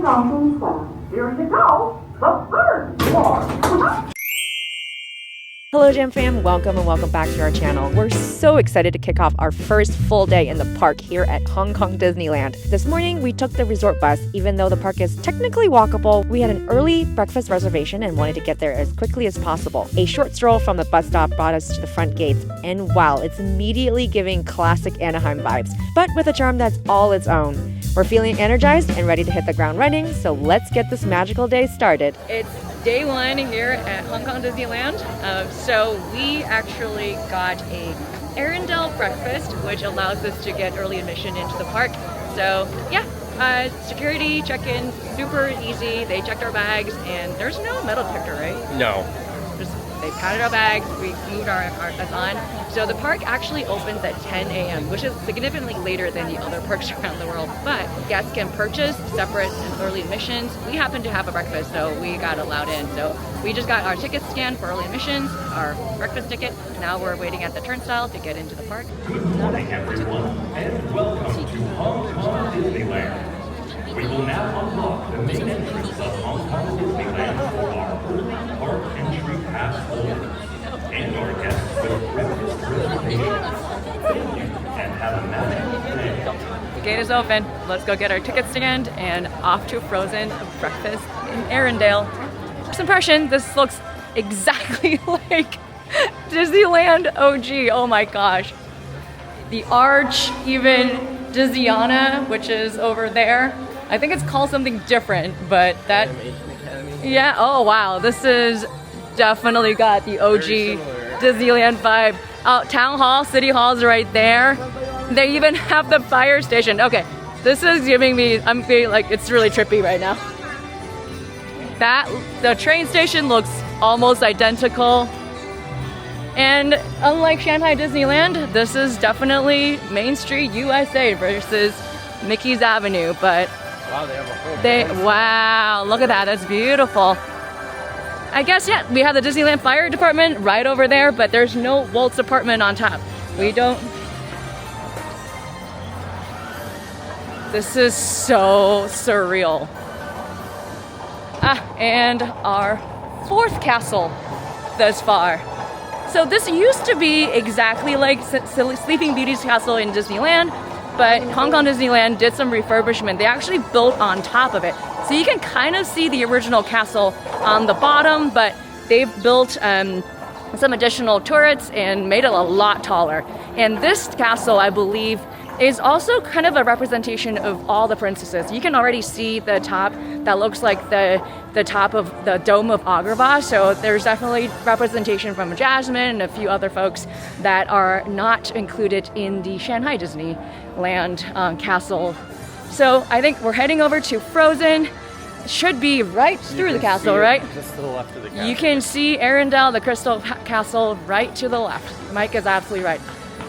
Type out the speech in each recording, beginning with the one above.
Here you go. The third floor. Hello Jam Fam, welcome and welcome back to our channel. We're so excited to kick off our first full day in the park here at Hong Kong Disneyland. This morning we took the resort bus. Even though the park is technically walkable, we had an early breakfast reservation and wanted to get there as quickly as possible. A short stroll from the bus stop brought us to the front gates, and wow, it's immediately giving classic Anaheim vibes, but with a charm that's all its own. We're feeling energized and ready to hit the ground running, so let's get this magical day started. It's day one here at Hong Kong Disneyland. So we actually got a Arendelle breakfast, which allows us to get early admission into the park. So yeah, security check-in, super easy. They checked our bags and there's no metal detector, right? No. They patted our bags, we moved us on. So the park actually opens at 10 a.m., which is significantly later than the other parks around the world. But guests can purchase separate and early admissions. We happen to have a breakfast, so we got allowed in. So we just got our tickets scanned for early admissions, our breakfast ticket. Now we're waiting at the turnstile to get into the park. Good morning, everyone, and welcome to Hong Kong Disneyland. We will now unlock the main entrance of Hong Kong Disneyland for our early park entry pass holders and our guests with breakfast reservations. Thank you, and have a magical day. The gate is open. Let's go get our tickets scanned and off to Frozen breakfast in Arendelle. First impression, this looks exactly like Disneyland OG. Oh my gosh. The arch, even Disneyana, which is over there. I think it's called something different, but that, yeah, oh wow, this is definitely got the OG Disneyland vibe. Town Hall, City Hall's right there. They even have the fire station. Okay, this is giving me, I'm feeling like it's really trippy right now. The train station looks almost identical. And unlike Shanghai Disneyland, this is definitely Main Street USA versus Mickey's Avenue, but wow, they have a whole wow, look at that, that's beautiful. I guess, yeah, we have the Disneyland Fire Department right over there, but there's no Waltz apartment on top. We don't. This is so surreal. And our fourth castle thus far. So this used to be exactly like Sleeping Beauty's castle in Disneyland, but Hong Kong Disneyland did some refurbishment. They actually built on top of it. So you can kind of see the original castle on the bottom, but they've built some additional turrets and made it a lot taller. And this castle, I believe, is also kind of a representation of all the princesses. You can already see the top that looks like the top of the Dome of Agrabah. So there's definitely representation from Jasmine and a few other folks that are not included in the Shanghai Disneyland castle. So I think we're heading over to Frozen. It should be right through the castle, right? Just to the left of the castle. You can see Arendelle, the Crystal Castle, right to the left. Mike is absolutely right.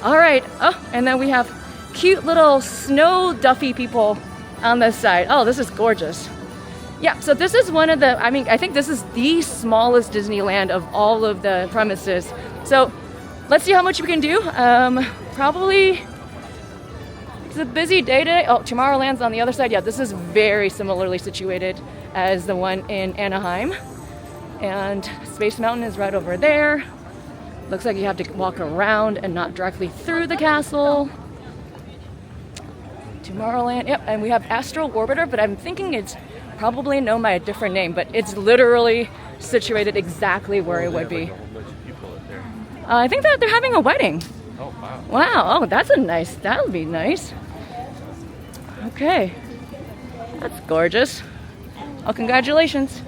All right. Oh, and then we have cute little snow Duffy people on this side. Oh, this is gorgeous. Yeah, so this is one of the, I think this is the smallest Disneyland of all of the premises. So let's see how much we can do. Probably, it's a busy day today. Oh, Tomorrowland's on the other side. Yeah, this is very similarly situated as the one in Anaheim. And Space Mountain is right over there. Looks like you have to walk around and not directly through the castle. Tomorrowland, yep, and we have Astro Orbiter, but I'm thinking it's probably known by a different name, but it's literally situated exactly where it would be. I think that they're having a wedding. Oh, wow. Wow, oh, that's that'll be nice. Okay, that's gorgeous. Oh, congratulations.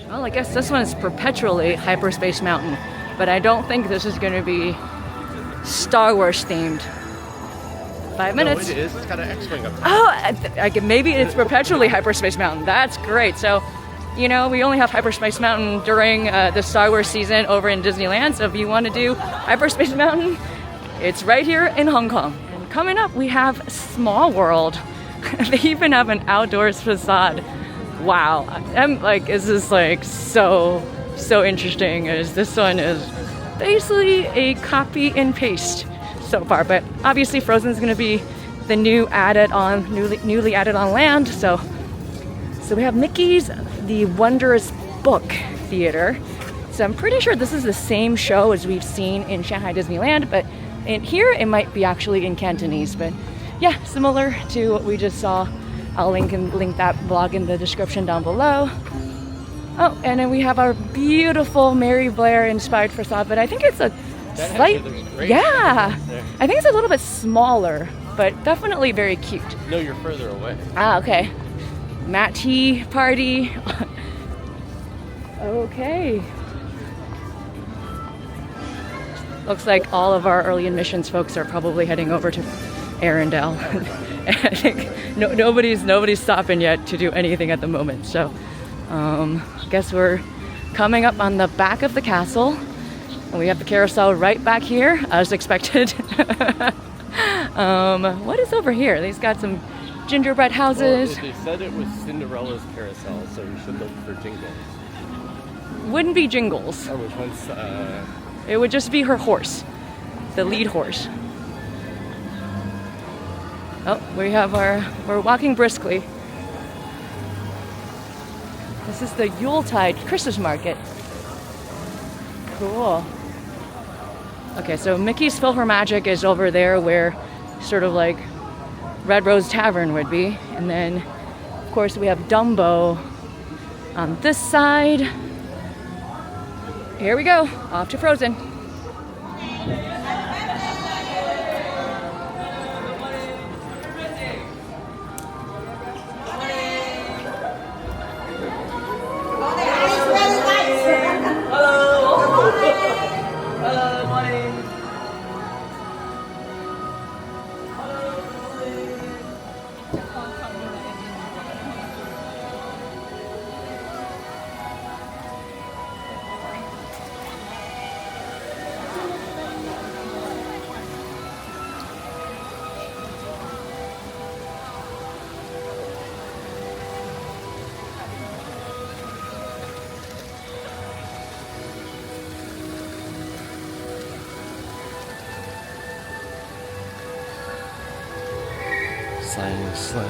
Well, I guess this one is perpetually Hyperspace Mountain, but I don't think this is going to be Star Wars themed. 5 minutes. No, it is. It's got an X-Wing up there. Oh, maybe it's perpetually Hyperspace Mountain. That's great. So, you know, we only have Hyperspace Mountain during the Star Wars season over in Disneyland. So if you want to do Hyperspace Mountain, it's right here in Hong Kong. And coming up, we have Small World. They even have an outdoors facade. Wow. I'm like, this is like so interesting, as this one is basically a copy and paste so far, but obviously Frozen is going to be the newly added on land, so So we have Mickey's The Wondrous Book Theater. So I'm pretty sure this is the same show as we've seen in Shanghai Disneyland, but in here it might be actually in Cantonese. But yeah, similar to what we just saw. I'll link that vlog in the description down below. Oh, and then we have our beautiful Mary Blair inspired facade, but I think it's a slight, yeah, I think it's a little bit smaller, but definitely very cute. No, you're further away. Ah, okay. Mat tea party. Okay. Looks like all of our early admissions folks are probably heading over to Arendelle. I think nobody's stopping yet to do anything at the moment. So I guess we're coming up on the back of the castle. And we have the carousel right back here, as expected. What is over here? They've got some gingerbread houses. Well, they said it was Cinderella's carousel, so you should look for jingles. Wouldn't be Jingles. Or which one's, It would just be her horse, the lead horse. Oh, we're walking briskly. This is the Yuletide Christmas market. Cool. Okay, so Mickey's PhilharMagic is over there where sort of like Red Rose Tavern would be. And then, of course, we have Dumbo on this side. Here we go, off to Frozen. Sleighs.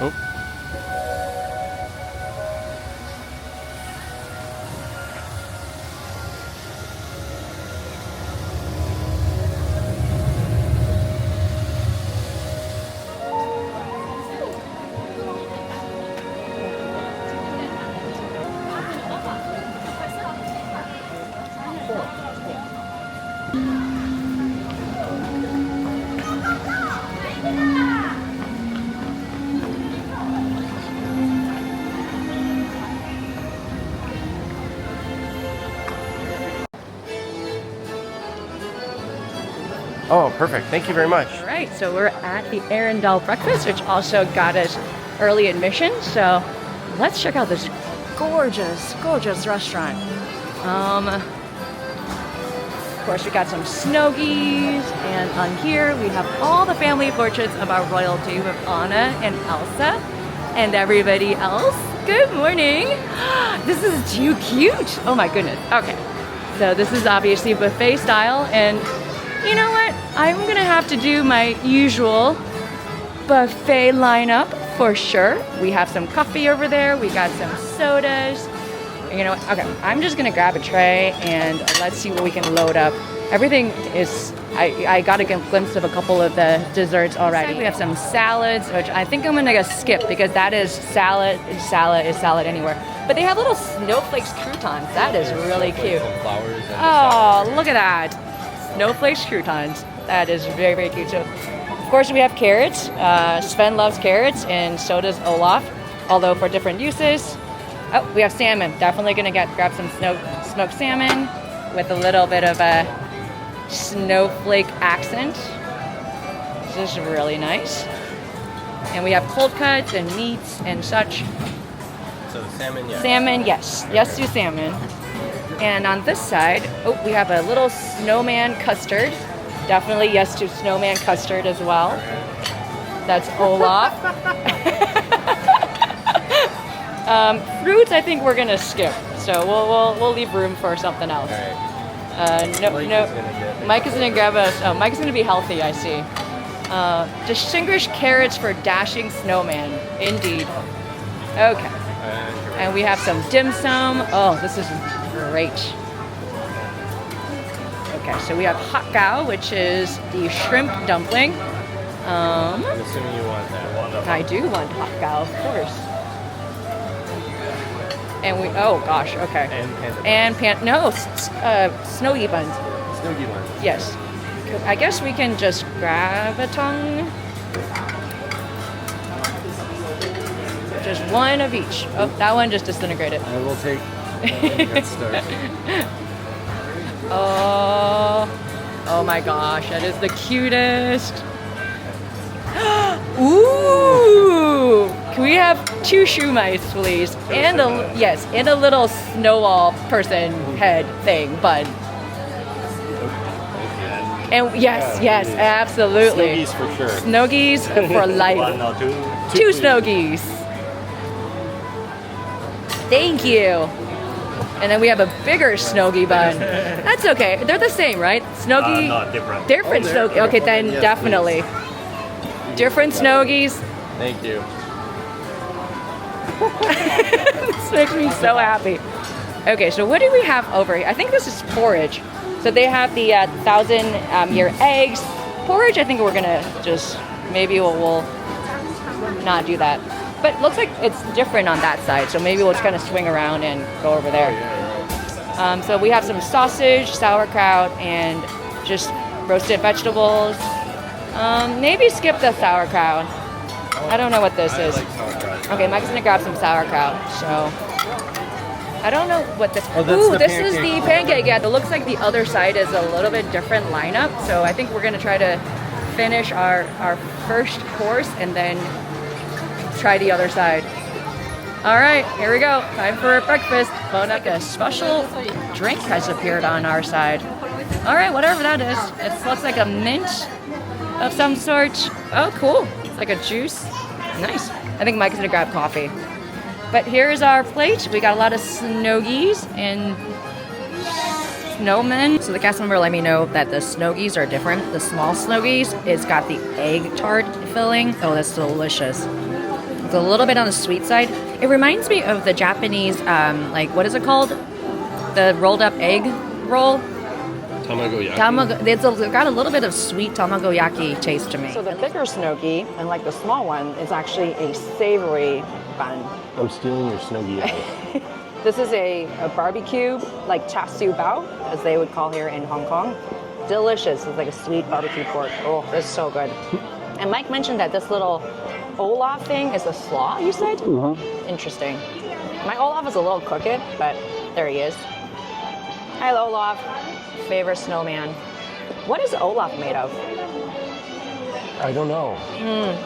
Oh. Oh, perfect. Thank you very much. All right, so we're at the Arendelle breakfast, which also got us early admission. So let's check out this gorgeous, gorgeous restaurant. Of course, we got some Snowgies, and on here we have all the family portraits of our royalty with Anna and Elsa and everybody else. Good morning. This is too cute. Oh my goodness. Okay, so this is obviously buffet style, and you know what? I'm gonna have to do my usual buffet lineup for sure. We have some coffee over there. We got some sodas. You know what? Okay, I'm just gonna grab a tray and let's see what we can load up. Everything is, I got a glimpse of a couple of the desserts already. We have some salads, which I think I'm gonna skip because that is salad. Salad is salad anywhere. But they have little snowflakes croutons. That is really cute. Flowers and Oh, look at that. Snowflakes croutons. That is very, very cute. So, of course, we have carrots. Sven loves carrots, and so does Olaf, although for different uses. Oh, we have salmon. Definitely gonna grab some smoked salmon with a little bit of a snowflake accent. This is really nice. And we have cold cuts and meats and such. So the salmon, yes. Salmon, yes. Yes to salmon. And on this side, oh, we have a little snowman custard. Definitely yes to snowman custard as well. That's Olaf. Fruits, I think we're gonna skip. So we'll leave room for something else. All right. Mike is gonna grab us. Oh, Mike is gonna be healthy. I see. Distinguished carrots for dashing snowman. Indeed. Okay. And we have some dim sum. Oh, this is great. Okay, so we have hot gao, which is the shrimp dumpling. I'm assuming you want that. I do want hot gao, of course. And we, oh gosh, okay. And panda. Snowy buns. Snoogie ones. Yes. I guess we can just grab a tongue. Just one of each. Oh, that one just disintegrated. I will take that start. Oh my gosh, that is the cutest. Ooh! Can we have 2 shoe mice, please? And a little snowball person head thing, bun. And yes, absolutely. Snoogies for sure. Snowgies for life. One or two. 2 snowgies. Thank you. And then we have a bigger snowgie bun. That's okay. They're the same, right? Snowgie. No, different. Different snowgie. Okay, then Yes, definitely. Different snowgies. Thank you. This makes me so happy. Okay, so what do we have over here? I think this is porridge. So they have the 1,000-year eggs. Porridge, I think we're gonna just, maybe we'll not do that. But looks like it's different on that side, so maybe we'll just kind of swing around and go over there. So we have some sausage, sauerkraut, and just roasted vegetables. Maybe skip the sauerkraut. I don't know what this is. I like sauerkraut. Okay, Mike's gonna grab some sauerkraut. So I don't know what this. Oh, that's Ooh, the this is pancake. the pancake. Yeah, it looks like the other side is a little bit different lineup. So I think we're gonna try to finish our first course and then try the other side. All right, here we go. Time for breakfast. Phone up. A special drink has appeared on our side. All right, whatever that is. It looks like a mint of some sort. Oh, cool. It's like a juice. Nice. I think Mike's gonna grab coffee. But here's our plate. We got a lot of snowgies and snowmen. So the cast member let me know that the snowgies are different. The small snowgies, it's got the egg tart filling. Oh, that's delicious. It's a little bit on the sweet side. It reminds me of the Japanese, like, what is it called? The rolled up egg roll. Tamagoyaki. It's got a little bit of sweet tamagoyaki taste to me. So the bigger snowgie, and like the small one, is actually a savory bun. I'm stealing your snoogie. This is a barbecue, like char siu bao, as they would call here in Hong Kong. Delicious. It's like a sweet barbecue pork. Oh, it's so good. And Mike mentioned that this little Olaf thing is a slaw, you said? Interesting. My Olaf is a little crooked, but there he is. Hi, Olaf. Favorite snowman. What is Olaf made of? I don't know.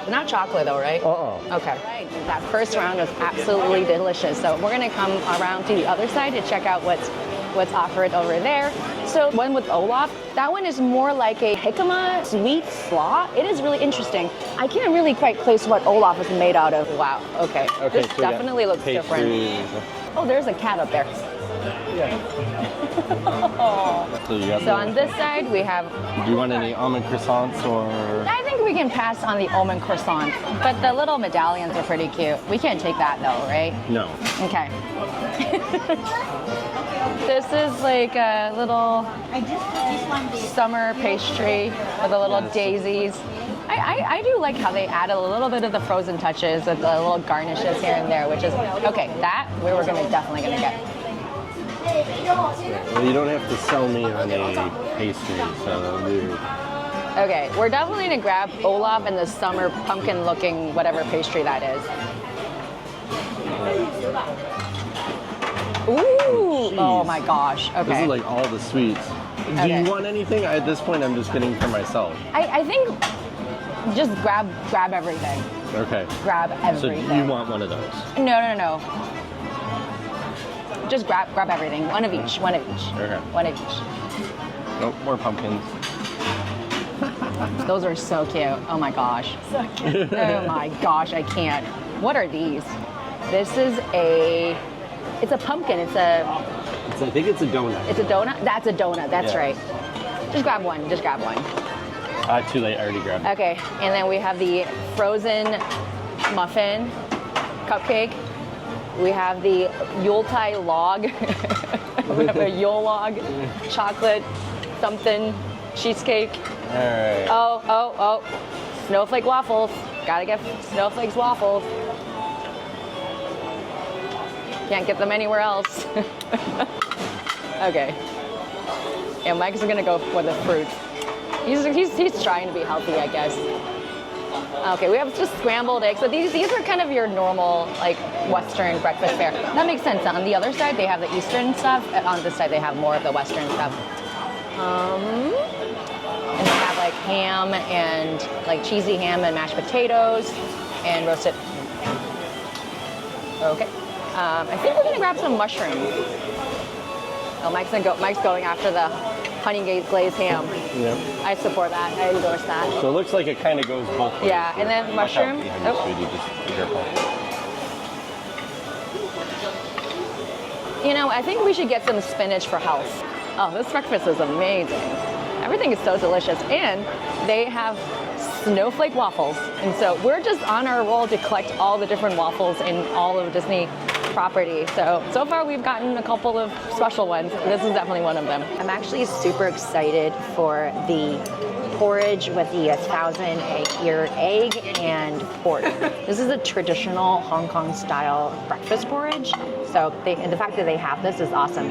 Not chocolate though, right? Okay. Right. That first round was absolutely delicious. So we're gonna come around to the other side to check out what's offered over there. So one with Olaf, that one is more like a jicama sweet slaw. It is really interesting. I can't really quite place what Olaf is made out of. Wow. Okay. This so we got definitely looks different. Oh, there's a cat up there. So you got So on this side we have. Do you want any almond croissants or? I think we can pass on the almond croissant, but the little medallions are pretty cute. We can't take that though, right? No. Okay. This is like a little summer pastry with the little daisies. I do like how they added a little bit of the frozen touches with the little garnishes here and there, which is, okay, that we were definitely gonna get. Well, you don't have to sell me on a pastry, so you. Okay, we're definitely gonna grab Olaf and the summer pumpkin looking whatever pastry that is. Ooh! Oh my gosh. Okay. This is like all the sweets. Do you want anything? At this point, I'm just getting for myself. I think just grab everything. Okay. Grab everything. So you want one of those? No. Just grab everything. One of each. Okay. One of each. Nope, more pumpkins. Those are so cute. Oh my gosh. So cute. Oh my gosh, I can't. What are these? This is it's a pumpkin. I think it's a donut. It's a donut? That's a donut. That's right. Just grab one. Just grab one. Too late. I already grabbed it. Okay, and then we have the frozen muffin cupcake. We have the Yuletide log. We have a Yule log, chocolate something cheesecake. All right. Oh. Snowflake waffles. Gotta get Snowflake's waffles. Can't get them anywhere else. Okay. Yeah, Mike's gonna go for the fruit. He's trying to be healthy, I guess. Okay, we have just scrambled eggs. So these are kind of your normal, like, Western breakfast fare. That makes sense. On the other side, they have the Eastern stuff. And on this side, they have more of the Western stuff. And they have, like, ham and, like, cheesy ham and mashed potatoes and roasted. Okay. I think we're gonna grab some mushrooms. Oh, Mike's going after the honey glazed ham. Yep. I support that. I endorse that. So it looks like it kind of goes both ways. Yeah, and then mushroom. Sweetie, just be careful. You know, I think we should get some spinach for health. Oh, this breakfast is amazing. Everything is so delicious. And they have snowflake waffles. And so we're just on our roll to collect all the different waffles in all of Disney property. So far we've gotten a couple of special ones. This is definitely one of them. I'm actually super excited for the porridge with the 1,000-year egg and pork. This is a traditional Hong Kong style breakfast porridge. So the fact that they have this is awesome.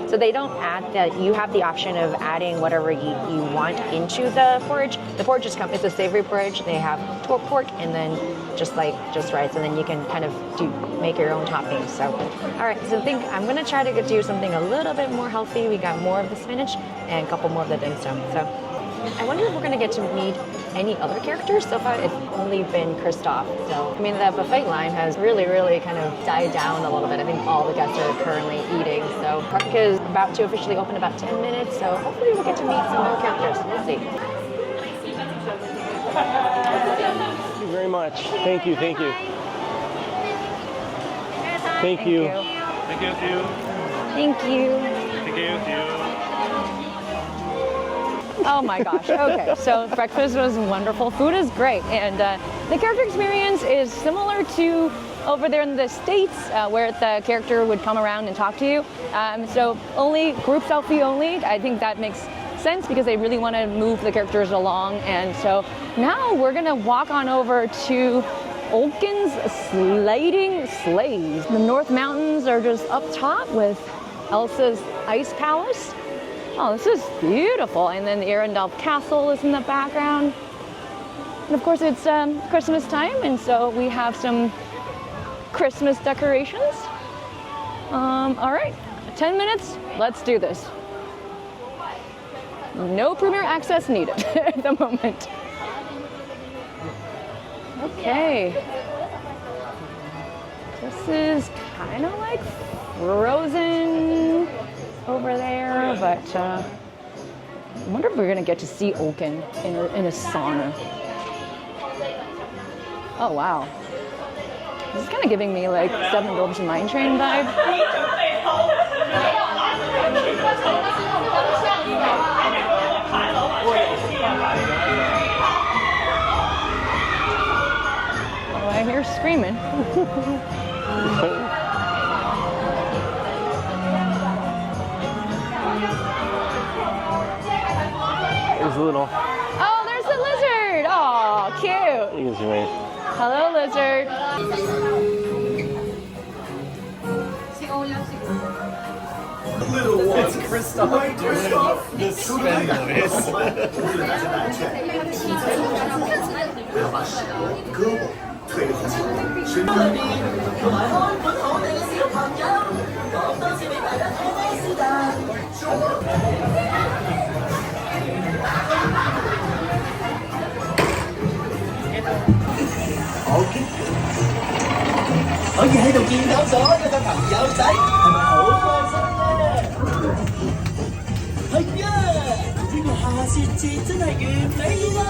So they don't add that. You have the option of adding whatever you want into the porridge. The porridge it's a savory porridge. They have pork and then just rice, and then you can kind of make your own toppings. So, all right. So I think I'm gonna try to do something a little bit more healthy. We got more of the spinach and a couple more of the dim sum. So I wonder if we're gonna get to meet any other characters. So far, it's only been Kristoff. So, I mean, the buffet line has really, really kind of died down a little bit. I think all the guests are currently eating. So, park is about to officially open in about 10 minutes. So, hopefully, we'll get to meet some more characters. We'll see. Thank you very much. Thank you. Thank you. Thank you. Thank you. Oh my gosh. Okay, so breakfast was wonderful. Food is great. And the character experience is similar to over there in the States where the character would come around and talk to you. So only group selfie only. I think that makes sense because they really want to move the characters along. And so now we're going to walk on over to Oaken's sliding sleighs. The North Mountains are just up top with Elsa's Ice Palace. Oh, this is beautiful. And then the Arendelle Castle is in the background. And of course it's Christmas time, and so we have some Christmas decorations. All right, 10 minutes, let's do this. No premier access needed at the moment. Okay. This is kind of like Frozen over there, but I wonder if we're gonna get to see Oaken in a sauna. Oh wow. This is kind of giving me like Seven Dwarfs Mine Train vibe. Oh, I hear screaming. There's a little. Oh, there's a lizard. Oh, cute. You can see me. Hello, lizard. It's Kristoff doing the spin OK， 可以喺度見到所有嘅朋友仔，係咪好開心咧？係啊，呢個下雪節真係完美啦！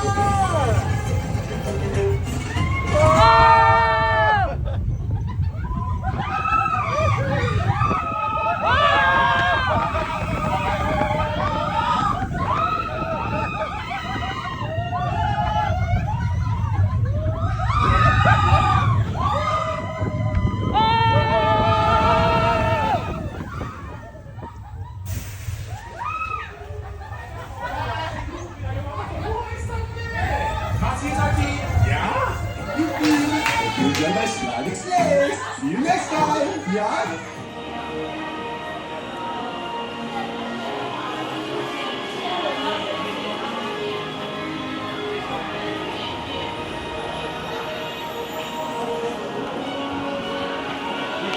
enjoy my sliding sleighs. See you next time. Yeah.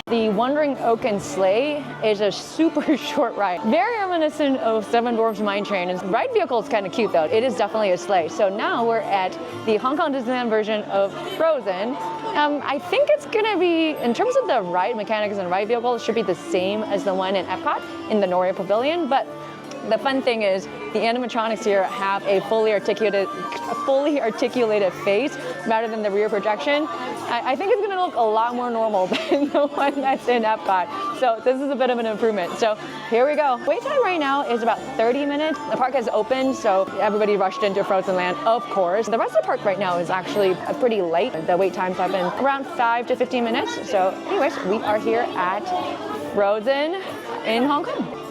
The Wandering Oaken sleigh is a super short ride. Very reminiscent of Seven Dwarfs Mine Train. The ride vehicle is kind of cute though. It is definitely a sleigh. So now we're at the Hong Kong Disneyland version of Frozen. I think it's gonna be, in terms of the ride mechanics and ride vehicle, it should be the same as the one in Epcot in the Noria Pavilion. But the fun thing is the animatronics here have a fully articulated face rather than the rear projection. I think it's gonna look a lot more normal than the one that's in Epcot. So this is a bit of an improvement. So here we go. Wait time right now is about 30 minutes. The park has opened, so everybody rushed into Frozen Land, of course. The rest of the park right now is actually pretty late. The wait times have been around 5 to 15 minutes. So anyways, we are here at Frozen in Hong Kong.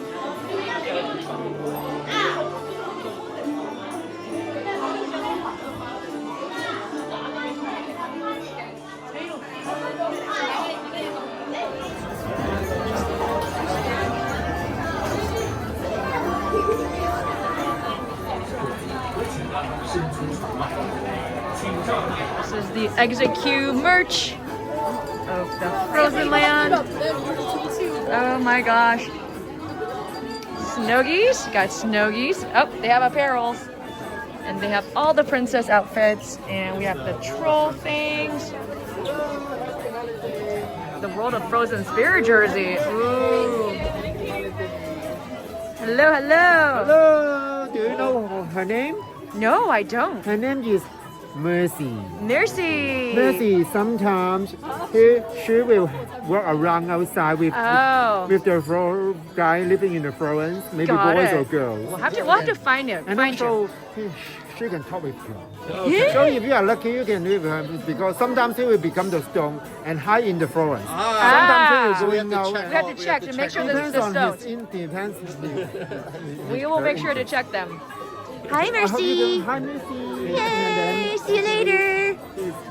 This is the exit queue merch of the Frozen Land. Oh my gosh. Snuggies, got Snuggies. Oh, they have apparels. And they have all the princess outfits. And we have the troll things. The World of Frozen Spirit jersey. Ooh. Hello, hello. Hello, do you know her name? No, I don't. Her name is Mercy. Mercy. Mercy, sometimes she will walk around outside with the guy living in the Florence, maybe Got boys it. or girls. We'll have to find him. And Find also, she can talk with you. So if you are lucky, you can live with her because sometimes she will become the stone and hide in the Florence. Sometimes she will go out. We have to check to make sure this is Depends the on stone. depends. We will make sure to check them. Hi, Mercy. Hi, Mercy. Yay! See you later.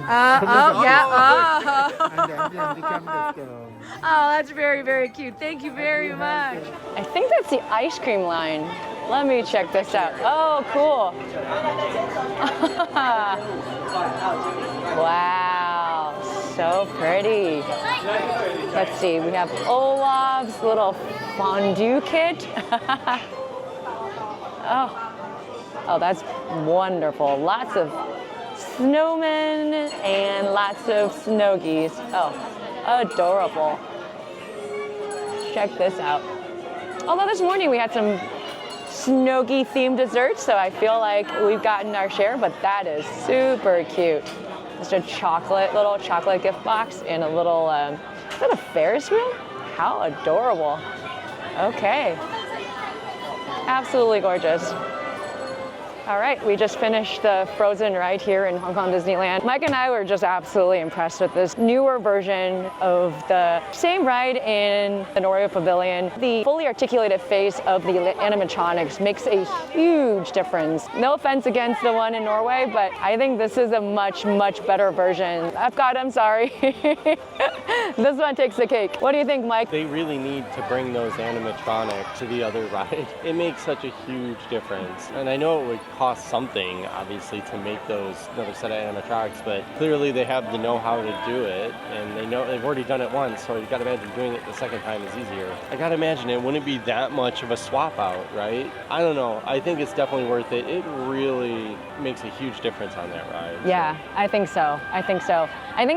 And Oh, then become the stone. that's very, very cute. Thank you very much. I think that's the ice cream line. Let me check this out. Oh, cool. Wow, so pretty. Let's see, we have Olaf's little fondue kit. Oh, that's wonderful. Lots of snowmen and lots of snuggies. Oh, adorable. Check this out. Although this morning we had some snuggie themed desserts, so I feel like we've gotten our share, but that is super cute. Just a little chocolate gift box and a little, is that a Ferris wheel? How adorable. Okay. Absolutely gorgeous. All right, we just finished the Frozen ride here in Hong Kong Disneyland. Mike and I were just absolutely impressed with this newer version of the same ride in the Noria Pavilion. The fully articulated face of the animatronics makes a huge difference. No offense against the one in Norway, but I think this is a much, much better version. Epcot, I'm sorry. This one takes the cake. What do you think, Mike? They really need to bring those animatronics to the other ride. It makes such a huge difference. And I know it would cost something, obviously, to make those another set of animatronics, but clearly they have the know-how to do it, and they know they've already done it once, so you gotta imagine doing it the second time is easier. I gotta imagine it wouldn't be that much of a swap out, right? I don't know. I think it's definitely worth it. It really makes a huge difference on that ride. Yeah, I think so. I think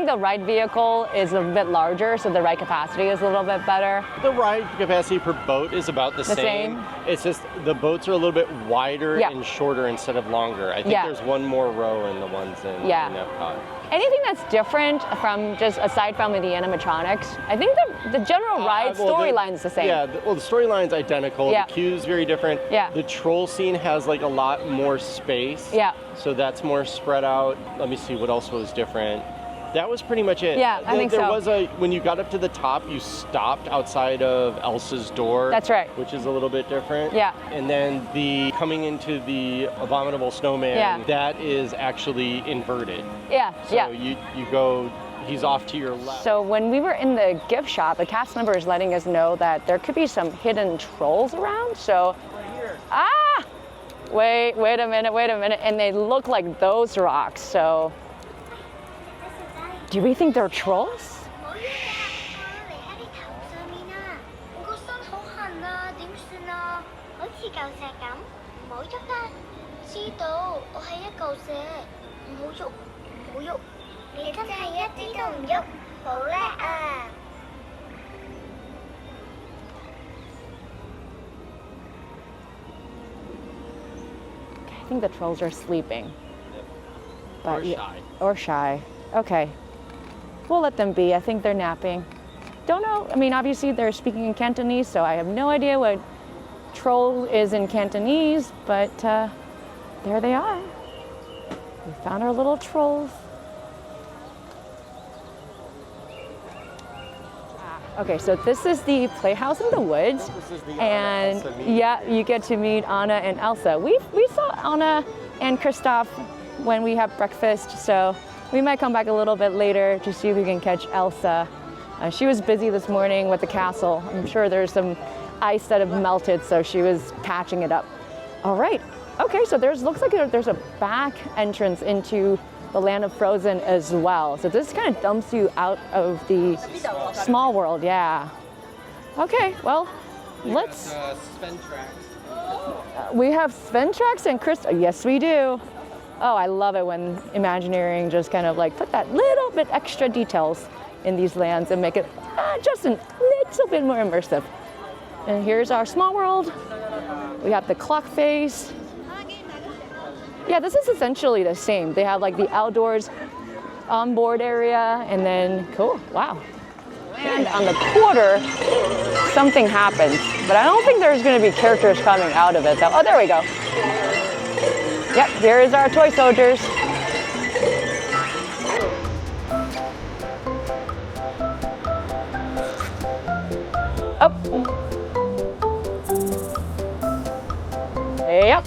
the ride vehicle is a bit larger, so the ride capacity is a little bit better. The ride capacity per boat is about the same. It's just the boats are a little bit wider and shorter instead of longer. I think there's one more row in the ones in Epcot. Anything that's different from just aside from the animatronics, I think the general ride storyline is the same. Yeah, the storyline's identical. The queue's very different. Yeah. The troll scene has like a lot more space. Yeah. So that's more spread out. Let me see what else was different. That was pretty much it. Yeah, I think so. There was when you got up to the top, you stopped outside of Elsa's door. That's right. Which is a little bit different. Yeah. And then the coming into the abominable snowman, that is actually inverted. Yeah, so you go he's off to your left. So when we were in the gift shop, the cast member is letting us know that there could be some hidden trolls around. So, wait a minute. And they look like those rocks. So, do we think they're trolls? I think the trolls are sleeping. But or shy. Okay. We'll let them be. I think they're napping. Don't know. I mean, obviously they're speaking in Cantonese, so I have no idea what troll is in Cantonese, but there they are. We found our little trolls. Okay, so this is the Playhouse in the Woods, and yeah, you get to meet Anna and Elsa. We saw Anna and Kristoff when we have breakfast, so we might come back a little bit later to see if we can catch Elsa. She was busy this morning with the castle. I'm sure there's some ice that have melted, so she was patching it up. All right, okay, so looks like there's a back entrance into the land of Frozen as well. So this kind of dumps you out of the small world, yeah. Okay, well, let's... Sven tracks. We have Sven tracks and yes, we do. Oh, I love it when Imagineering just kind of like put that little bit extra details in these lands and make it just a little bit more immersive. And here's our small world. We have the clock face. Yeah, this is essentially the same. They have like the outdoors onboard area and then, cool, wow. And on the quarter, something happens, but I don't think there's gonna be characters coming out of it though. Oh, there we go. Yep, here is our toy soldiers. Oh. Yep.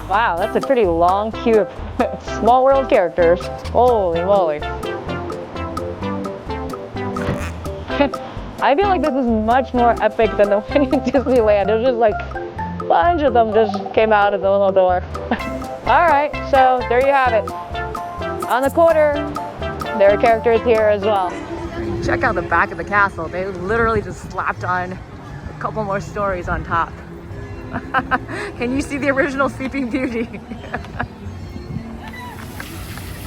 Wow, that's a pretty long queue of small world characters. Holy moly. I feel like this is much more epic than the one in Disneyland. There's just like a bunch of them just came out of the little door. All right, so there you have it. On the quarter, there are characters here as well. Check out the back of the castle. They literally just slapped on a couple more stories on top. Can you see the original Sleeping Beauty?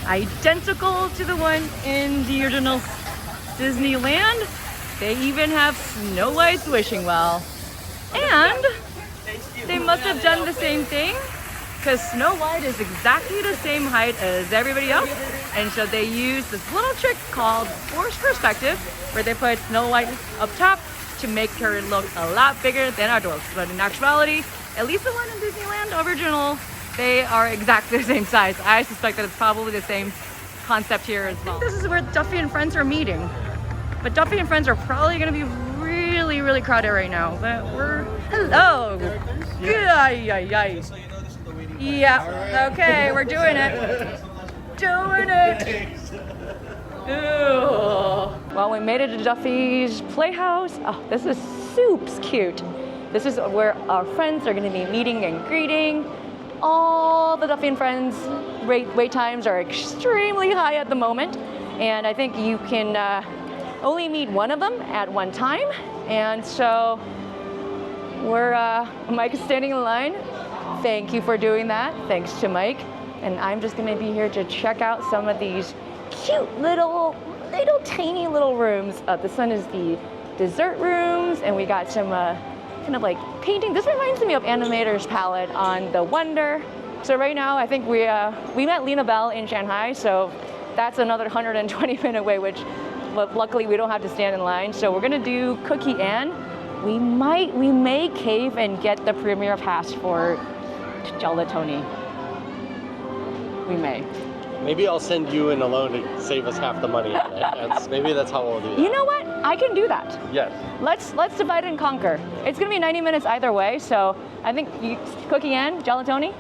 Identical to the one in the original Disneyland. They even have Snow White's wishing well. And they must have done the same thing because Snow White is exactly the same height as everybody else. And so they use this little trick called forced perspective where they put Snow White up top to make her look a lot bigger than our dwarfs. But in actuality, at least the one in Disneyland original, they are exactly the same size. I suspect that it's probably the same concept here as well. I think this is where Duffy and Friends are meeting. But Duffy and Friends are probably gonna be really, really crowded right now. But hello. Yeah, okay, we're doing it. Doing it. Ooh. Well, we made it to Duffy's Playhouse. Oh, this is soups cute. This is where our friends are gonna be meeting and greeting. All the Duffy and Friends wait times are extremely high at the moment. And I think you can only meet one of them at one time. And so Mike is standing in line. Thank you for doing that. Thanks to Mike. And I'm just gonna be here to check out some of these cute little tiny little rooms. This one is the dessert rooms, and we got some kind of like painting. This reminds me of Animator's palette on the Wonder. So right now, I think we met Lena Bell in Shanghai, so that's another 120-minute wait, which luckily we don't have to stand in line. So we're gonna do Cookie Ann. We may cave and get the premiere pass for Gelatoni. We may. Maybe I'll send you in alone to save us half the money on it. Maybe that's how we'll do it. You know what? I can do that. Yes. Let's divide and conquer. It's gonna be 90 minutes either way, so I think Cookie Ann, Gelatoni?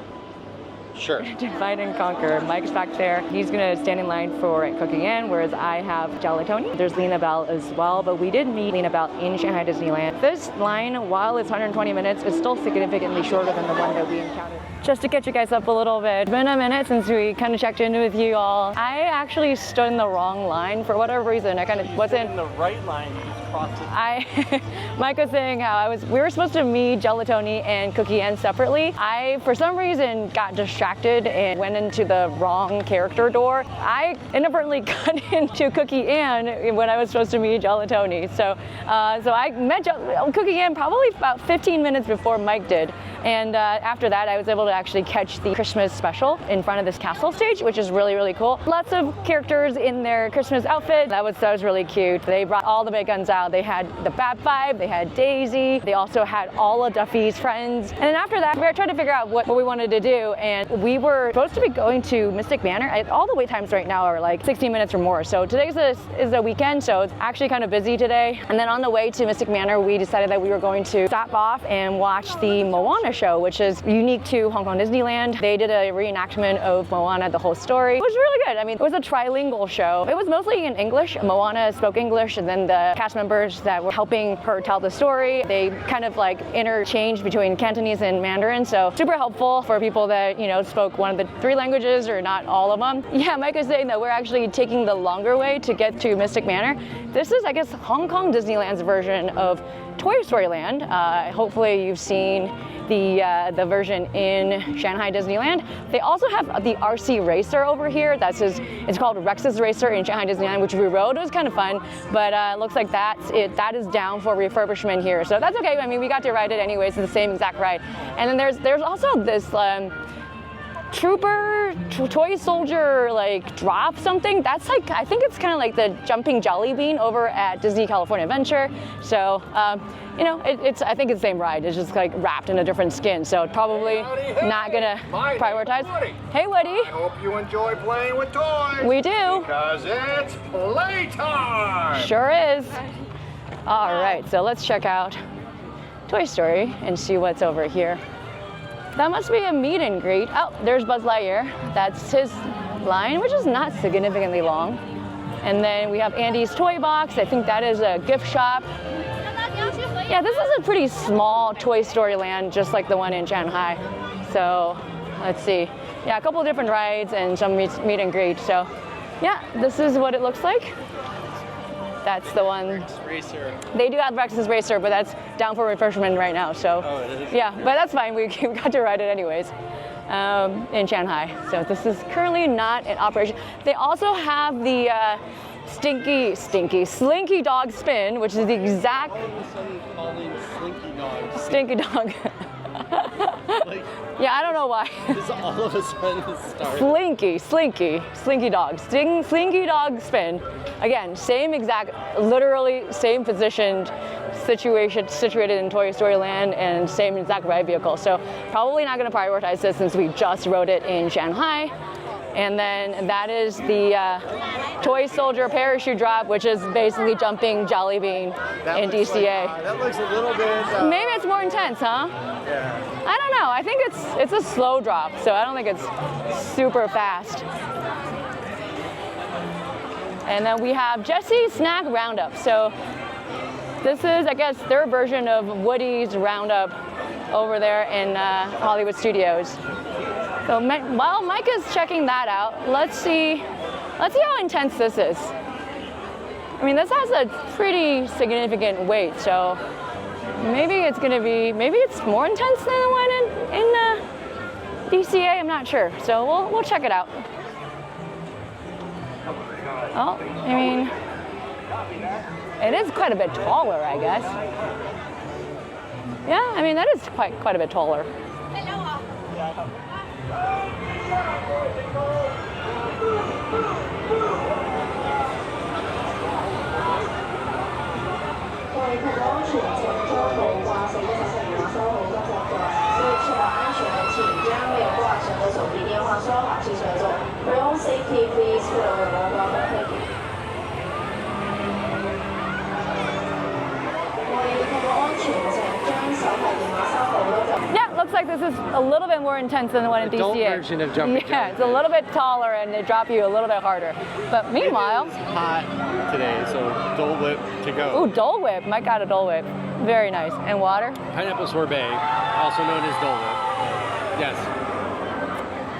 Sure. Divide and conquer. Mike's back there. He's gonna stand in line for Cookie Ann, whereas I have Gelatoni. There's Lena Bell as well, but we did meet Lena Bell in Shanghai Disneyland. This line, while it's 120 minutes, is still significantly shorter than the one that we encountered. Just to catch you guys up a little bit, it's been a minute since we kind of checked in with you all. I actually stood in the wrong line for whatever reason. I kind of wasn't in the right line. You just crossed it. Mike was saying how we were supposed to meet Gelatoni and Cookie Ann separately. I, for some reason, got distracted and went into the wrong character door. I inadvertently got into Cookie Ann when I was supposed to meet Gelatoni. So I met Cookie Ann probably about 15 minutes before Mike did. And after that, I was able to actually catch the Christmas special in front of this castle stage, which is really, really cool. Lots of characters in their Christmas outfit. That was really cute. They brought all the big guns out. They had the Bad Five, they had Daisy, they also had all of Duffy's friends. And then after that, we were trying to figure out what we wanted to do. And we were supposed to be going to Mystic Manor. All the wait times right now are like 16 minutes or more. So today is a weekend, so it's actually kind of busy today. And then on the way to Mystic Manor, we decided that we were going to stop off and watch the Moana show, which is unique to Hong Kong Disneyland. They did a reenactment of Moana, the whole story. It was really good. I mean, it was a trilingual show. It was mostly in English. Moana spoke English, and then the cast members that were helping her tell the story, they kind of like interchanged between Cantonese and Mandarin. So super helpful for people that, you know, spoke one of the three languages or not all of them. Yeah, Mike is saying that we're actually taking the longer way to get to Mystic Manor. This is, I guess, Hong Kong Disneyland's version of Toy Story Land. Hopefully you've seen the version in Shanghai Disneyland. They also have the RC Racer over here. It's called Rex's Racer in Shanghai Disneyland, which we rode. It was kind of fun, but it looks like that is down for refurbishment here. So that's okay. I mean, we got to ride it anyways. It's the same exact ride. And then there's also this toy soldier like drop something. That's like, I think it's kind of like the jumping jelly bean over at Disney California Adventure. So you know, I think it's the same ride. It's just like wrapped in a different skin. So probably not gonna prioritize. Hey Woody. I hope you enjoy playing with toys. We do. Because it's playtime. Sure is. All right, so let's check out Toy Story and see what's over here. That must be a meet and greet. Oh, there's Buzz Lightyear. That's his line, which is not significantly long. And then we have Andy's Toy Box. I think that is a gift shop. Yeah, this is a pretty small Toy Story land, just like the one in Shanghai. So let's see. Yeah, a couple of different rides and some meet and greet. So yeah, this is what it looks like. That's the one. Rex Racer. They do have Rex's Racer, but that's down for refurbishment right now. So yeah, but that's fine. We got to ride it anyways in Shanghai. So this is currently not in operation. They also have the Slinky Dog Spin, which is the exact Stinky Dog. Yeah, I don't know why. This all of a sudden started. Slinky Dog. Slinky Dog Spin. Again, same exact, literally same positioned situated in Toy Story Land and same exact ride vehicle. So probably not going to prioritize this since we just rode it in Shanghai. And then that is the Toy Soldier Parachute Drop, which is basically jumping Jelly Bean in DCA. That looks a little bit... Maybe it's more intense, huh? Yeah. I don't know. I think it's a slow drop, so I don't think it's super fast. And then we have Jessie's Snack Roundup. So this is, I guess, their version of Woody's Roundup over there in Hollywood Studios. So while Mike is checking that out, let's see how intense this is. I mean, this has a pretty significant weight, so maybe it's more intense than the one in DCA. I'm not sure, so we'll check it out. Oh, I mean, it is quite a bit taller, I guess. Yeah, I mean that is quite a bit taller. Safety, please put on your mobile phone. Thank you. Yeah, looks like this is a little bit more intense than the one in DCA. Adult version of jumping Yeah, it's a little bit taller and they drop you a little bit harder. But meanwhile, It's hot today, so Dole Whip to go. ooh, Dole Whip. Mike got a Dole Whip. Very nice. And water? Pineapple sorbet, also known as Dole Whip. Yes.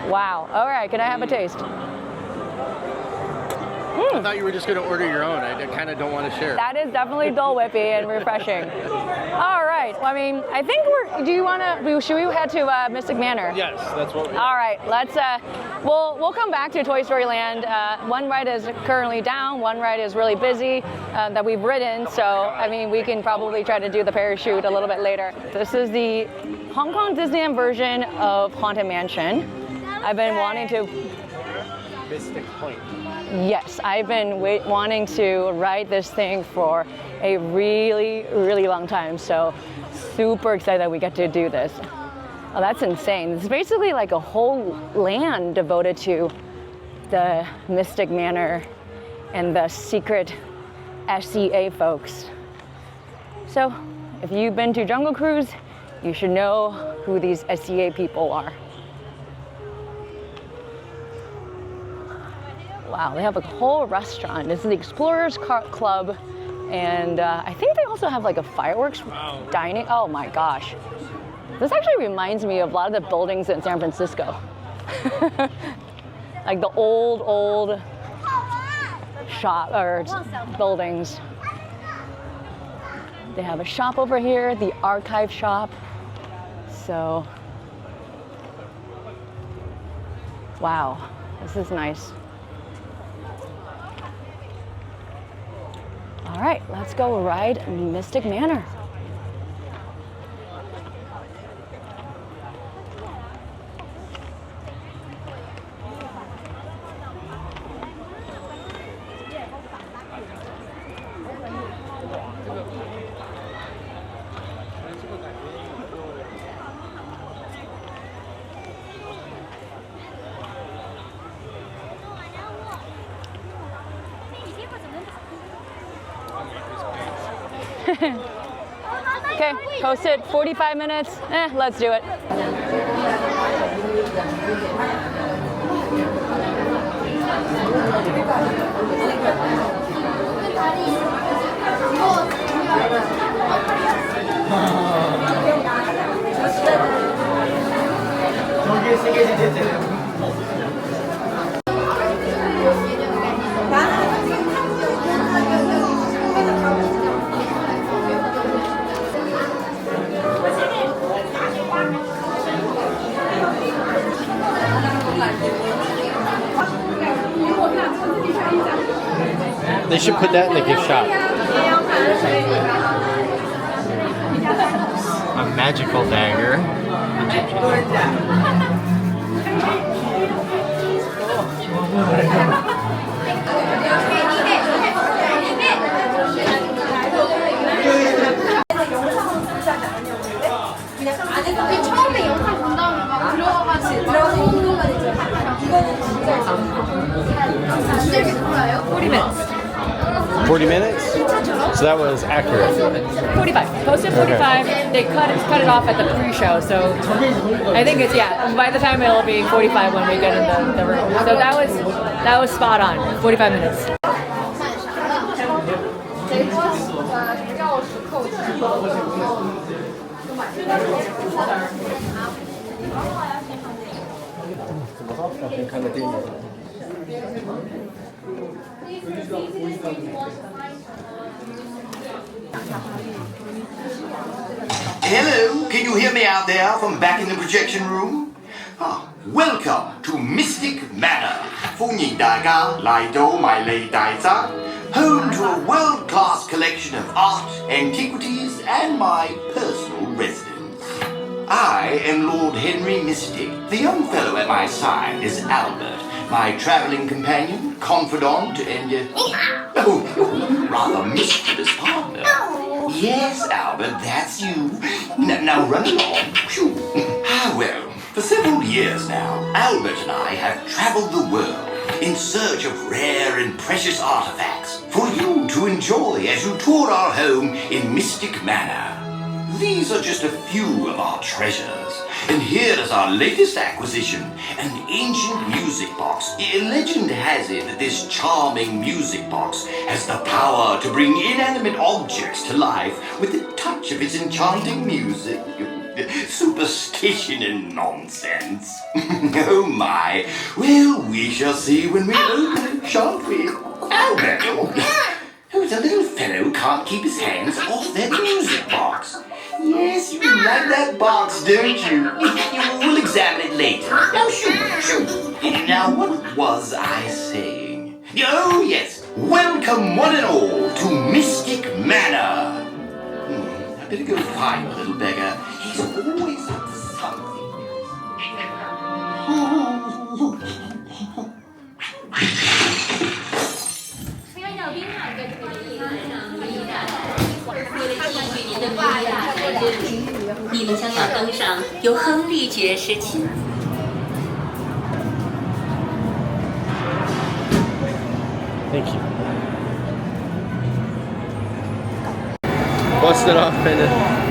Wow. All right, can I have a taste? I thought you were just going to order your own. I kind of don't want to share. That is definitely Dole Whippy and refreshing. All right. Well, I mean, I think should we head to Mystic Manor? Yes, that's what we All right, let's, we'll come back to Toy Story Land. One ride is currently down, one ride is really busy that we've ridden, so, I mean, we can probably try to do the parachute a little bit later. This is the Hong Kong Disneyland version of Haunted Mansion. I've been wanting to... Mystic Point. Yes, I've been wanting to ride this thing for a really, really long time, so super excited that we get to do this. Oh, that's insane. It's basically like a whole land devoted to the Mystic Manor and the secret SEA folks. So if you've been to Jungle Cruise, you should know who these SEA people are. Wow, they have a whole restaurant. This is the Explorers Club, and I think they also have like a fireworks dining. Oh my gosh. This actually reminds me of a lot of the buildings in San Francisco. Like the old shop or buildings. They have a shop over here, the archive shop. So, wow, this is nice. All right, let's go ride Mystic Manor. Okay, post it 45 minutes. Let's do it. They should put that in the gift shop. A magical dagger. 처음에 영상 본 다음에 막 들어가가지고 운동만 이제 이거는 진짜 이렇게 돌아요? 40 minutes. 40 minutes? So that was accurate. 45. Posted 45. They cut it off at the pre-show, so I think it's, yeah, by the time it'll be 45 when we get in the room. So that was spot on. 45 minutes. Hello, can you hear me out there from back in the projection room? Welcome to Mystic Manor. Home to a world-class collection of art, antiquities, and my personal residence. I am Lord Henry Mystic. The young fellow at my side is Albert, my traveling companion, confidant, and, rather mischievous partner. Yes, Albert, that's you. Now run along. Phew. Ah, well, for several years now, Albert and I have traveled the world in search of rare and precious artifacts for you to enjoy as you tour our home in Mystic Manor. These are just a few of our treasures. And here is our latest acquisition, an ancient music box. Legend has it that this charming music box has the power to bring inanimate objects to life with the touch of its enchanting music. Superstition and nonsense. Oh my. Well, we shall see when we open it, shan't we? Albert, who's a little fellow who can't keep his hands off that music box. Yes, you like that box, don't you? We'll examine it later. Now, shoot. Now, what was I saying? Oh, yes. Welcome, one and all, to Mystic Manor. I better go find the little beggar. He's always up to something. 你们将要登上由亨利爵士亲。Thank you. Bust it off and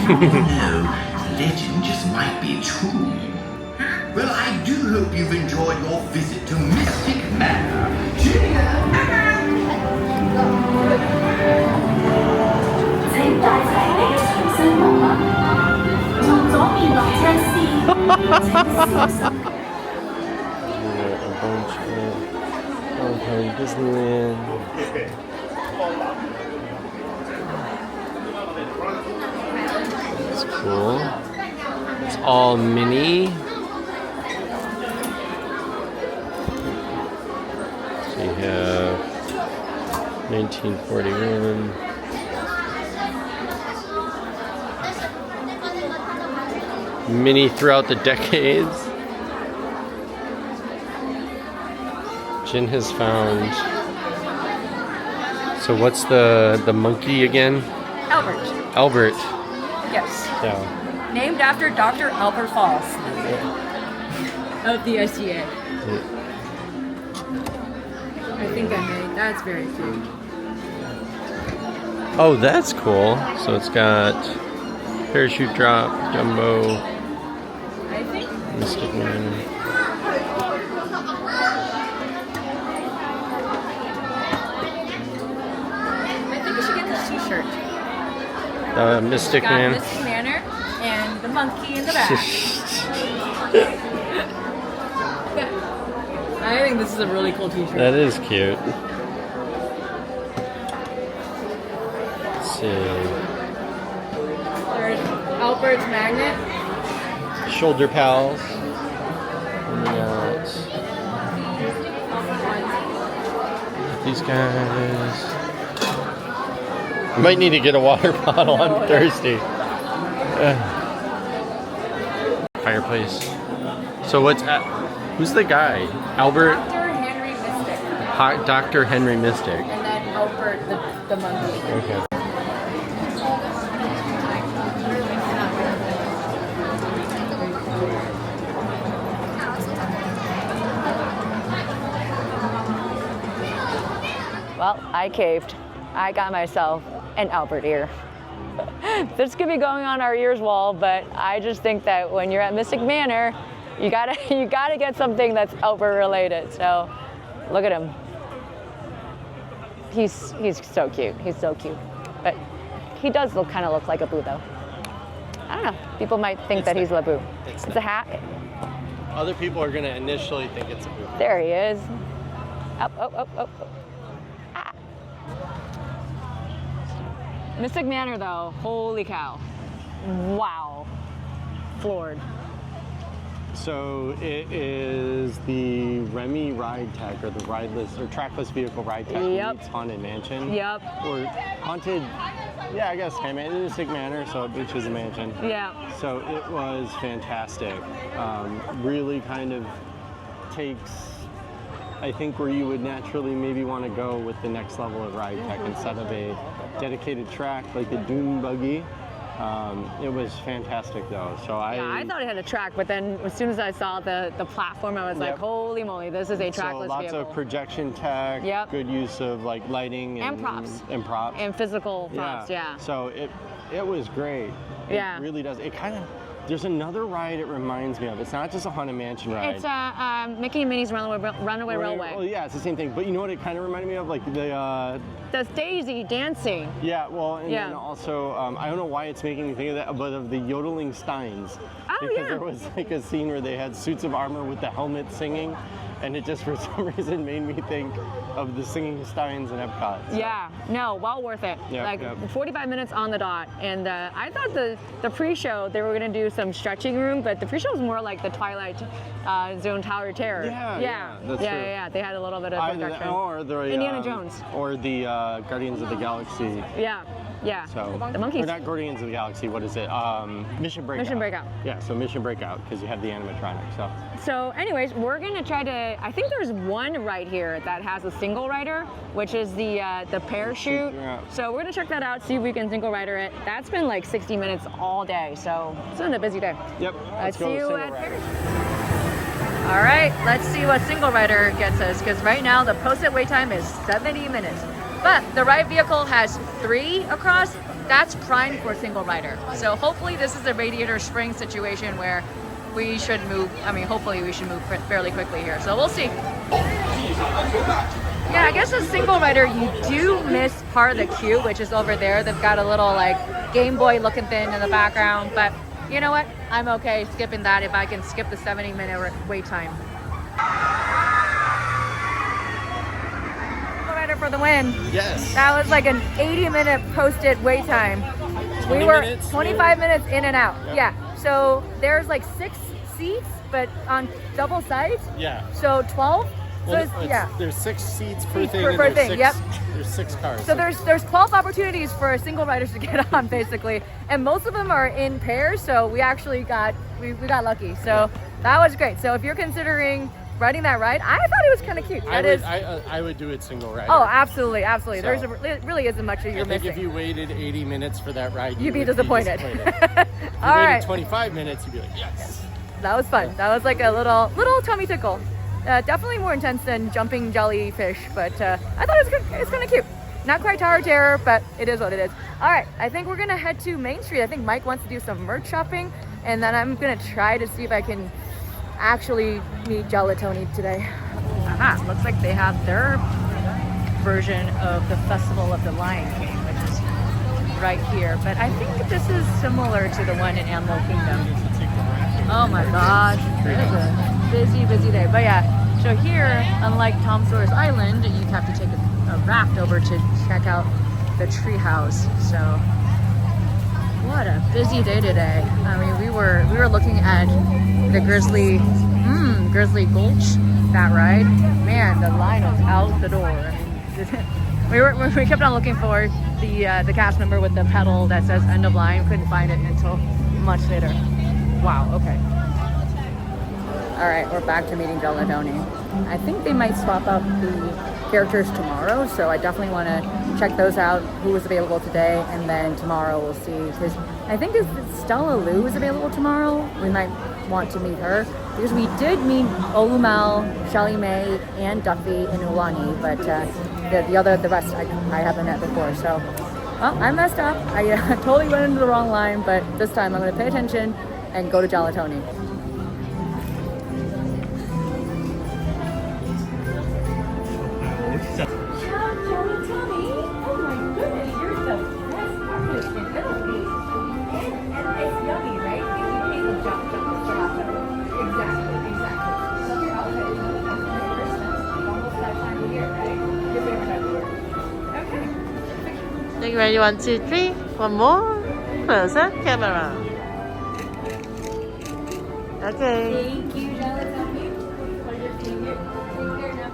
Legend just might be true. Well, I do hope you've enjoyed your visit to Mystic Manor. A bunch of Hong Kong Disneyland. That's cool. It's all mini. So you have 1941. Mini throughout the decades. Jin has found. So what's the monkey again? Albert. Albert. Yes. Yeah. Named after Dr. Albert Falls of the SGA. I think I made. That's very cute. Oh, that's cool. So it's got parachute drop, jumbo, I think. Mystic Manor. I think we should get this T-shirt. Mystic Got Man. Mystic Manor and the monkey in the back. I think this is a really cool T-shirt. That is cute. Let's see. There's Albert's magnet. Shoulder pals. And we got these guys. I might need to get a water bottle. I'm thirsty. Fireplace. So who's the guy? Albert? Dr. Henry Mystic. Dr. Henry Mystic. And then Albert the monkey. Okay. Well, I caved. I got myself an Albert ear. This could be going on our ears wall, but I just think that when you're at Mystic Manor, you gotta get something that's Albert related. So look at him. He's so cute. He's so cute. But he does kind of look like a Boo though. I don't know. People might think that he's a Boo. It's a hat. Other people are gonna initially think it's a movie. There he is. Up, up, up, up. Ah. Mystic Manor though, holy cow. Wow. Floored. So it is the Remy ride tech, or the rideless or trackless vehicle ride tech meets Haunted Mansion. Yep. Or Haunted, yeah, I guess Mystic Manor, so which is a mansion. Yeah. So it was fantastic. Really kind of takes, I think, where you would naturally maybe want to go with the next level of ride tech instead of a dedicated track like the Dune Buggy. It was fantastic though. So I thought it had a track, but then as soon as I saw the platform, I was like, holy moly, this is a trackless lots vehicle. of projection tech, good use of like lighting and props. And physical props, yeah. So it was great. Yeah. It really does. It kind of, there's another ride it reminds me of. It's not just a Haunted Mansion ride. It's Mickey and Minnie's Runaway Railway. Well, yeah, it's the same thing. But you know what it kind of reminded me of? Like the Daisy dancing. Yeah, well, and then also, I don't know why it's making me think of that, but of the yodeling Steins. Oh, because there was like a scene where they had suits of armor with the helmet singing, and it just for some reason made me think of the singing Steins in Epcot. So. Yeah, no, well worth it. Yep, 45 minutes on the dot. And I thought the pre-show, they were gonna do some stretching room, but the pre-show was more like the Twilight Zone Tower of Terror. Yeah, that's true. Yeah, they had a little bit of production. Or the Indiana Jones. Or the Guardians of the Galaxy. Yeah. So the monkeys. Or not Guardians of the Galaxy. What is it? Mission Breakout. Mission Breakout. Yeah, so Mission Breakout because you have the animatronics. So anyways, we're gonna try to. I think there's one right here that has a single rider, which is the parachute. Yeah. So we're gonna check that out, see if we can single rider it. That's been like 60 minutes all day, so it's been a busy day. Yep. Let's see you at parachute. All right, let's see what single rider gets us, because right now the posted wait time is 70 minutes. But the ride vehicle has 3 across that's primed for a single rider. So hopefully this is a Radiator Spring situation where we should move, I mean, hopefully we should move fairly quickly here. So we'll see. Yeah, I guess a single rider, you do miss part of the queue, which is over there. They've got a little like Game Boy looking thing in the background, but you know what? I'm okay skipping that if I can skip the 70-minute wait time. Single rider for the win. Yes. That was like an 80-minute posted wait time. We were 25 minutes in and out. Yep. Yeah. So there's like 6 seats, but on double sides. Yeah. So 12. Well, So yeah. There's 6 seats per thing. Per and thing, yep. There's 6 cars. So there's 12 opportunities for single riders to get on, basically, and most of them are in pairs. So we actually got we got lucky. So that was great. So if you're considering riding that ride, I thought it was kind of cute. I would do it single rider. Oh, absolutely, absolutely. So, it really isn't much that you're I think missing. if you waited 80 minutes for that ride, You'd be would disappointed. If you All waited right. 25 minutes, you'd be like, yes. That was fun. That was like a little tummy tickle. Definitely more intense than jumping jellyfish, but I thought it was kind of cute. Not quite Tower Terror, but it is what it is. All right, I think we're gonna head to Main Street. I think Mike wants to do some merch shopping, and then I'm gonna try to see if I can actually meet Gelatoni today. Aha, looks like they have their version of the Festival of the Lion King, which is right here. But I think this is similar to the one in Animal Kingdom. Oh my gosh, it is a busy day. But yeah, so here, unlike Tom Sawyer's Island, you have to take a raft over to check out the treehouse. So what a busy day today. I mean, we were looking at the Grizzly Gulch, that ride. Man, the line was out the door. I mean, we kept on looking for the cast member with the pedal that says end of line. Couldn't find it until much later. Wow, okay. All right, we're back to meeting Gelatoni. I think they might swap out the characters tomorrow, so I definitely want to check those out, who was available today, and then tomorrow we'll see. Because I think Stella Lou is available tomorrow. We might want to meet her, because we did meet Olumal, Shelly May, and Duffy and Ulani, but the rest I haven't met before, so. Well, I messed up. I totally went into the wrong line, but this time I'm going to pay attention and go to Gelatoni. You ready? 1, 2, 3. One more. Closer. Camera. Okay. Thank you, Gelatoni. Pleasure seeing you.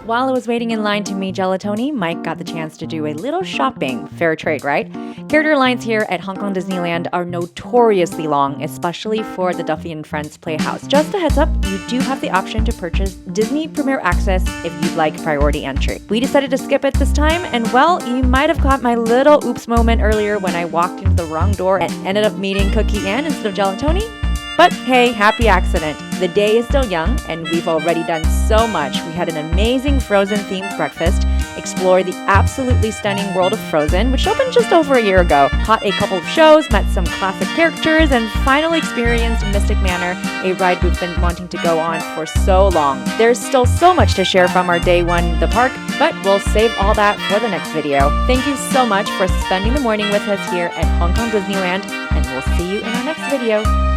While I was waiting in line to meet Gelatoni, Mike got the chance to do a little shopping. Fair trade, right? Character lines here at Hong Kong Disneyland are notoriously long, especially for the Duffy and Friends Playhouse. Just a heads up, you do have the option to purchase Disney Premier Access if you'd like priority entry. We decided to skip it this time, and well, you might have caught my little oops moment earlier when I walked into the wrong door and ended up meeting Cookie Ann instead of Gelatoni. But hey, happy accident. The day is still young, and we've already done so much. We had an amazing Frozen-themed breakfast, explored the absolutely stunning world of Frozen, which opened just over a year ago, caught a couple of shows, met some classic characters, and finally experienced Mystic Manor, a ride we've been wanting to go on for so long. There's still so much to share from our day one in the park, but we'll save all that for the next video. Thank you so much for spending the morning with us here at Hong Kong Disneyland, and we'll see you in our next video.